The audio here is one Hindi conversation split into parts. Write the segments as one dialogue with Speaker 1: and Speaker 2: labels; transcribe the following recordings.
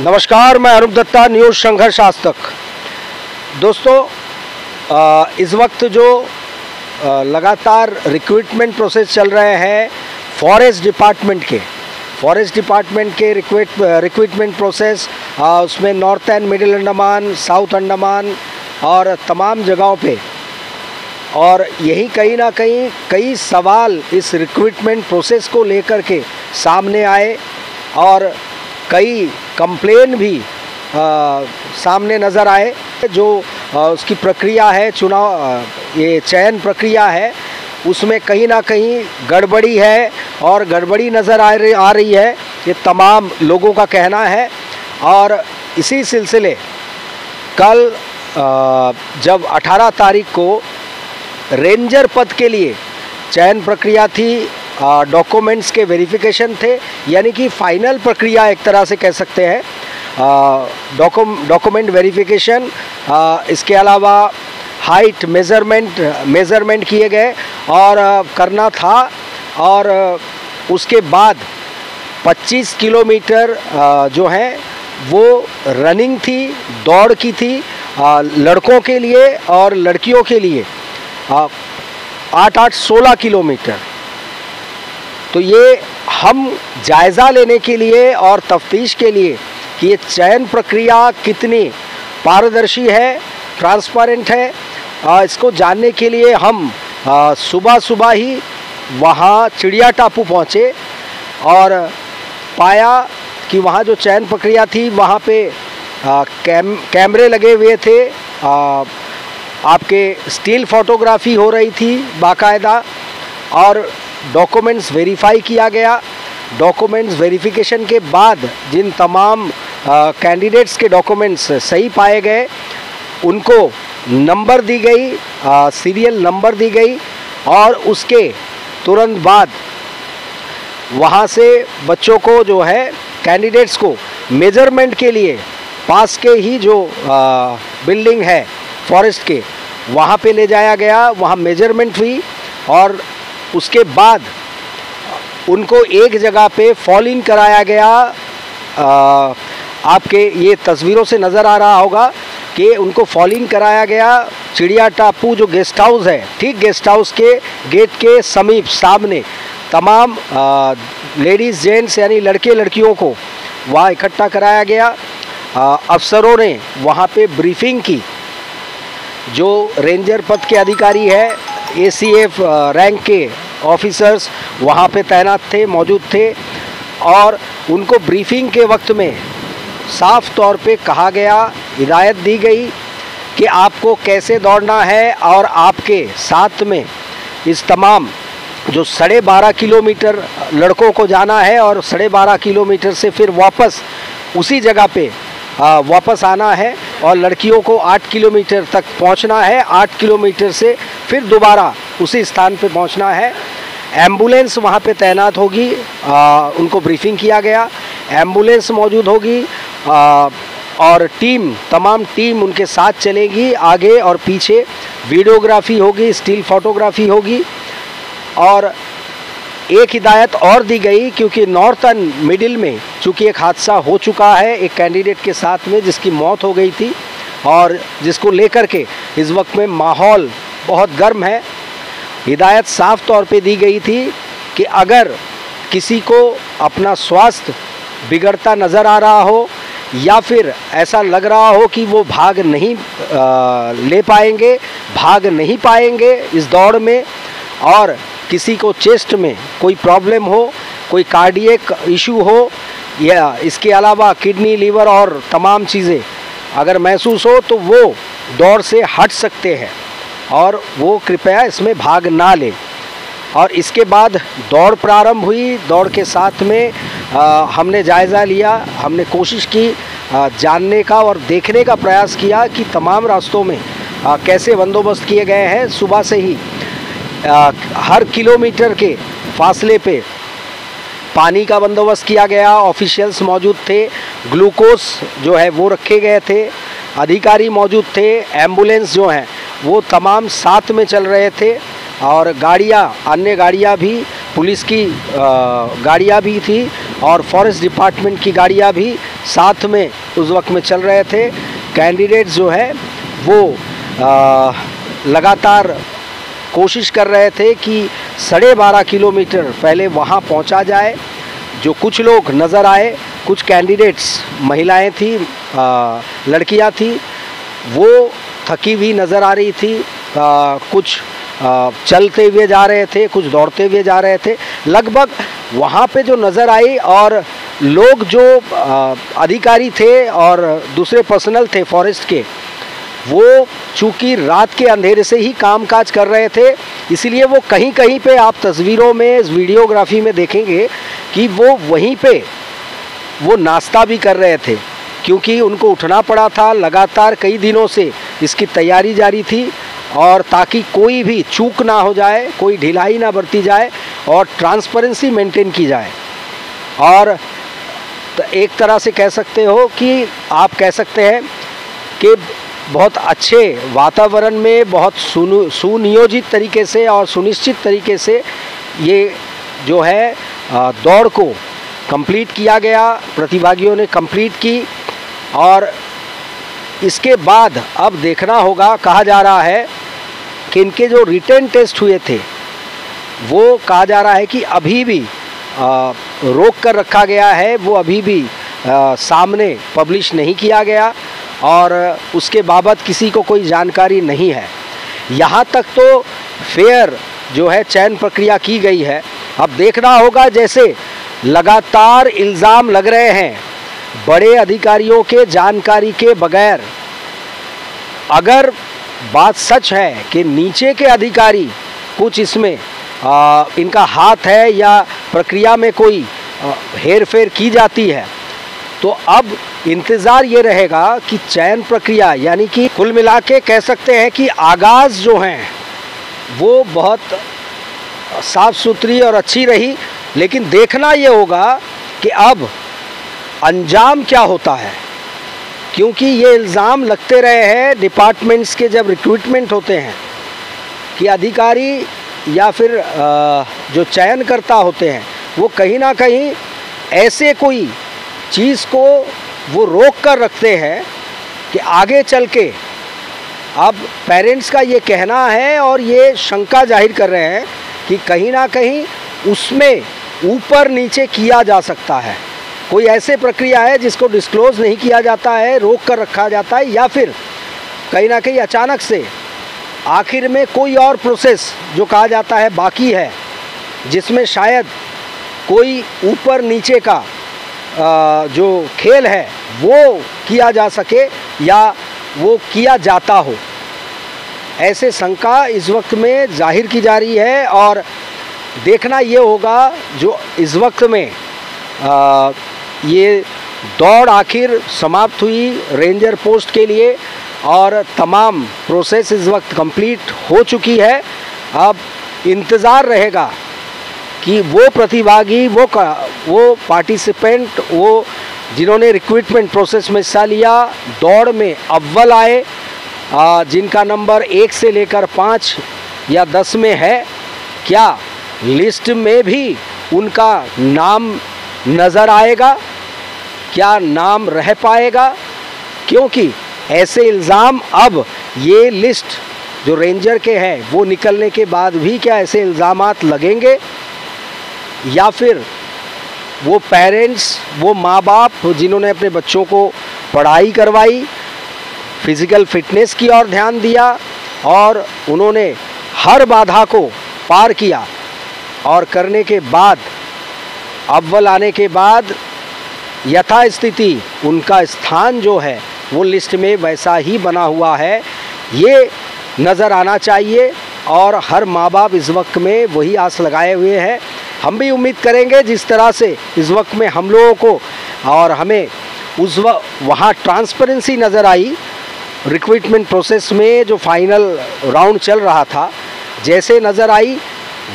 Speaker 1: नमस्कार, मैं अरूप दत्ता, न्यूज़ संघर्ष आज तक। दोस्तों, इस वक्त जो लगातार रिक्रूटमेंट प्रोसेस चल रहे हैं फॉरेस्ट डिपार्टमेंट के रिक्रूटमेंट प्रोसेस, उसमें north and middle Andaman, south Andaman और तमाम जगहों पे, और यही कहीं ना कहीं कई सवाल इस रिक्रूटमेंट प्रोसेस को लेकर के सामने आए और कई कंप्लेन भी सामने नज़र आए। जो उसकी प्रक्रिया है, ये चयन प्रक्रिया है, उसमें कहीं ना कहीं गड़बड़ी है और गड़बड़ी नज़र आ रही है, ये तमाम लोगों का कहना है। और इसी सिलसिले कल जब 18 तारीख को रेंजर पद के लिए चयन प्रक्रिया थी, डॉक्यूमेंट्स के वेरिफिकेशन थे, यानी कि फाइनल प्रक्रिया एक तरह से कह सकते हैं, डॉक्यूमेंट वेरिफिकेशन। इसके अलावा हाइट मेज़रमेंट किए गए और करना था, और उसके बाद 25 किलोमीटर जो है वो रनिंग थी, दौड़ की थी, लड़कों के लिए और लड़कियों के लिए 16 किलोमीटर। तो ये हम जायज़ा लेने के लिए और तफ्तीश के लिए कि ये चयन प्रक्रिया कितनी पारदर्शी है, ट्रांसपेरेंट है, इसको जानने के लिए हम सुबह ही वहाँ चिड़िया टापू पहुँचे और पाया कि वहाँ जो चयन प्रक्रिया थी वहाँ पे कैमरे लगे हुए थे, आपके स्टिल फोटोग्राफी हो रही थी बाकायदा, और डॉक्यूमेंट्स वेरीफाई किया गया। डॉक्यूमेंट्स वेरिफिकेशन के बाद जिन तमाम कैंडिडेट्स के डॉक्यूमेंट्स सही पाए गए उनको नंबर दी गई, सीरियल नंबर दी गई, और उसके तुरंत बाद वहाँ से बच्चों को जो है कैंडिडेट्स को मेजरमेंट के लिए पास के ही जो बिल्डिंग है फॉरेस्ट के, वहाँ पे ले जाया गया, वहाँ मेजरमेंट हुई और उसके बाद उनको एक जगह पे फॉल इन कराया गया। आपके ये तस्वीरों से नज़र आ रहा होगा कि उनको फॉल इन कराया गया चिड़िया टापू जो गेस्ट हाउस है, ठीक गेस्ट हाउस के गेट के समीप सामने तमाम लेडीज़ जेंट्स यानी लड़के लड़कियों को वहाँ इकट्ठा कराया गया। अफसरों ने वहाँ पे ब्रीफिंग की। जो रेंजर पद के अधिकारी है, ACF रैंक के ऑफिसर्स वहाँ पे तैनात थे, मौजूद थे, और उनको ब्रीफिंग के वक्त में साफ तौर पे कहा गया, हिदायत दी गई कि आपको कैसे दौड़ना है, और आपके साथ में इस तमाम जो 12.5 किलोमीटर लड़कों को जाना है और 12.5 किलोमीटर से फिर वापस उसी जगह पे वापस आना है, और लड़कियों को 8 किलोमीटर तक पहुंचना है, 8 किलोमीटर से फिर दोबारा उसी स्थान पे पहुंचना है। एम्बुलेंस वहां पे तैनात होगी, उनको ब्रीफिंग किया गया, एम्बुलेंस मौजूद होगी, और तमाम टीम उनके साथ चलेगी, आगे और पीछे वीडियोग्राफी होगी, स्टिल फोटोग्राफी होगी। और एक हिदायत और दी गई, क्योंकि नॉर्थर्न मिडिल में चूँकि एक हादसा हो चुका है एक कैंडिडेट के साथ में जिसकी मौत हो गई थी, और जिसको लेकर के इस वक्त में माहौल बहुत गर्म है। हिदायत साफ तौर पे दी गई थी कि अगर किसी को अपना स्वास्थ्य बिगड़ता नज़र आ रहा हो, या फिर ऐसा लग रहा हो कि वो भाग नहीं पाएंगे इस दौड़ में, और किसी को चेस्ट में कोई प्रॉब्लम हो, कोई कार्डियक इशू हो, या इसके अलावा किडनी, लीवर और तमाम चीज़ें अगर महसूस हो, तो वो दौड़ से हट सकते हैं और वो कृपया इसमें भाग ना लें। और इसके बाद दौड़ प्रारंभ हुई। दौड़ के साथ में हमने जायज़ा लिया, हमने कोशिश की जानने का और देखने का प्रयास किया कि तमाम रास्तों में कैसे बंदोबस्त किए गए हैं। सुबह से ही हर किलोमीटर के फासले पे पानी का बंदोबस्त किया गया, ऑफिशियल्स मौजूद थे, ग्लूकोज जो है वो रखे गए थे, अधिकारी मौजूद थे, एम्बुलेंस जो हैं वो तमाम साथ में चल रहे थे, और अन्य गाड़ियाँ भी, पुलिस की गाड़ियाँ भी थी और फॉरेस्ट डिपार्टमेंट की गाड़ियाँ भी साथ में उस वक्त में चल रहे थे। कैंडिडेट्स जो है वो लगातार कोशिश कर रहे थे कि 12.5 किलोमीटर पहले वहाँ पहुँचा जाए। जो कुछ लोग नज़र आए, कुछ कैंडिडेट्स महिलाएं थी, लड़कियां थी, वो थकी हुई नज़र आ रही थी। कुछ चलते हुए जा रहे थे, कुछ दौड़ते हुए जा रहे थे। लगभग वहाँ पे जो नज़र आई, और लोग जो अधिकारी थे और दूसरे पर्सनल थे फॉरेस्ट के, वो चूँकि रात के अंधेरे से ही कामकाज कर रहे थे, इसीलिए वो कहीं कहीं पे आप तस्वीरों में, इस वीडियोग्राफी में देखेंगे कि वो वहीं पे वो नाश्ता भी कर रहे थे, क्योंकि उनको उठना पड़ा था। लगातार कई दिनों से इसकी तैयारी जारी थी, और ताकि कोई भी चूक ना हो जाए, कोई ढिलाई ना बरती जाए और ट्रांसपेरेंसी मेंटेन की जाए। और एक तरह से कह सकते हो कि आप कह सकते हैं कि बहुत अच्छे वातावरण में, बहुत सुनियोजित तरीके से और सुनिश्चित तरीके से ये जो है दौड़ को कंप्लीट किया गया। प्रतिभागियों ने कंप्लीट की, और इसके बाद अब देखना होगा, कहा जा रहा है कि इनके जो रिटन टेस्ट हुए थे वो कहा जा रहा है कि अभी भी रोक कर रखा गया है, वो अभी भी सामने पब्लिश नहीं किया गया, और उसके बाबत किसी को कोई जानकारी नहीं है। यहाँ तक तो फेयर जो है चयन प्रक्रिया की गई है। अब देखना होगा, जैसे लगातार इल्ज़ाम लग रहे हैं बड़े अधिकारियों के जानकारी के बगैर। अगर बात सच है कि नीचे के अधिकारी कुछ इसमें इनका हाथ है या प्रक्रिया में कोई हेर फेर की जाती है, तो अब इंतज़ार ये रहेगा कि चयन प्रक्रिया, यानी कि कुल मिला के कह सकते हैं कि आगाज़ जो हैं वो बहुत साफ़ सुथरी और अच्छी रही। लेकिन देखना ये होगा कि अब अंजाम क्या होता है, क्योंकि ये इल्ज़ाम लगते रहे हैं डिपार्टमेंट्स के जब रिक्रूटमेंट होते हैं कि अधिकारी या फिर जो चयनकर्ता होते हैं वो कहीं ना कहीं ऐसे कोई चीज़ को वो रोक कर रखते हैं कि आगे चल के, अब पेरेंट्स का ये कहना है और ये शंका जाहिर कर रहे हैं कि कहीं ना कहीं उसमें ऊपर नीचे किया जा सकता है। कोई ऐसे प्रक्रिया है जिसको डिस्क्लोज़ नहीं किया जाता है, रोक कर रखा जाता है, या फिर कहीं ना कहीं अचानक से आखिर में कोई और प्रोसेस जो कहा जाता है बाकी है, जिसमें शायद कोई ऊपर नीचे का जो खेल है वो किया जा सके या वो किया जाता हो। ऐसे शंका इस वक्त में जाहिर की जा रही है, और देखना ये होगा जो इस वक्त में ये दौड़ आखिर समाप्त हुई रेंजर पोस्ट के लिए, और तमाम प्रोसेस इस वक्त कंप्लीट हो चुकी है। अब इंतज़ार रहेगा कि वो प्रतिभागी, वो पार्टिसिपेंट, वो जिन्होंने रिक्रूटमेंट प्रोसेस में हिस्सा लिया, दौड़ में अव्वल आए, जिनका नंबर 1 से लेकर 5 या 10 में है, क्या लिस्ट में भी उनका नाम नज़र आएगा, क्या नाम रह पाएगा? क्योंकि ऐसे इल्ज़ाम, अब ये लिस्ट जो रेंजर के हैं वो निकलने के बाद भी क्या ऐसे इल्ज़ामात लगेंगे, या फिर वो पेरेंट्स, वो माँ बाप जिन्होंने अपने बच्चों को पढ़ाई करवाई, फिज़िकल फिटनेस की ओर ध्यान दिया और उन्होंने हर बाधा को पार किया, और करने के बाद अव्वल आने के बाद यथास्थिति उनका स्थान जो है वो लिस्ट में वैसा ही बना हुआ है, ये नज़र आना चाहिए। और हर माँ बाप इस वक्त में वही आस लगाए हुए हैं। हम भी उम्मीद करेंगे जिस तरह से इस वक्त में हम लोगों को और हमें उस वहाँ ट्रांसपेरेंसी नज़र आई रिक्रूटमेंट प्रोसेस में, जो फाइनल राउंड चल रहा था, जैसे नज़र आई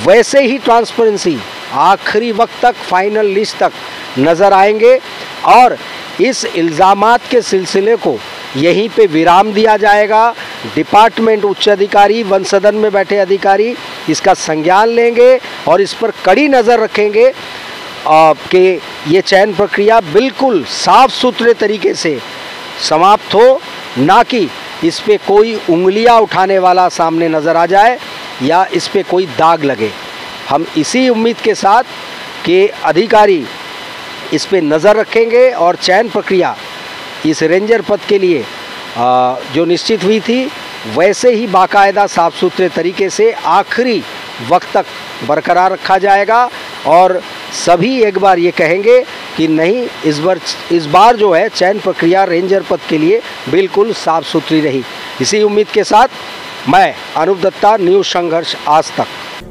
Speaker 1: वैसे ही ट्रांसपेरेंसी आखिरी वक्त तक, फाइनल लिस्ट तक नज़र आएंगे। और इस इल्ज़ामात के सिलसिले को यहीं पे विराम दिया जाएगा। डिपार्टमेंट उच्च अधिकारी, वन सदन में बैठे अधिकारी इसका संज्ञान लेंगे और इस पर कड़ी नज़र रखेंगे कि ये चयन प्रक्रिया बिल्कुल साफ सुथरे तरीके से समाप्त हो, ना कि इस पे कोई उंगलियां उठाने वाला सामने नज़र आ जाए या इस पे कोई दाग लगे। हम इसी उम्मीद के साथ कि अधिकारी इस पे नज़र रखेंगे और चयन प्रक्रिया इस रेंजर पद के लिए जो निश्चित हुई थी वैसे ही बाकायदा साफ सुथरे तरीके से आखिरी वक्त तक बरकरार रखा जाएगा और सभी एक बार ये कहेंगे कि नहीं, इस बार जो है चयन प्रक्रिया रेंजर पद के लिए बिल्कुल साफ सुथरी रही। इसी उम्मीद के साथ मैं अनूप दत्ता, न्यूज़ संघर्ष आज तक।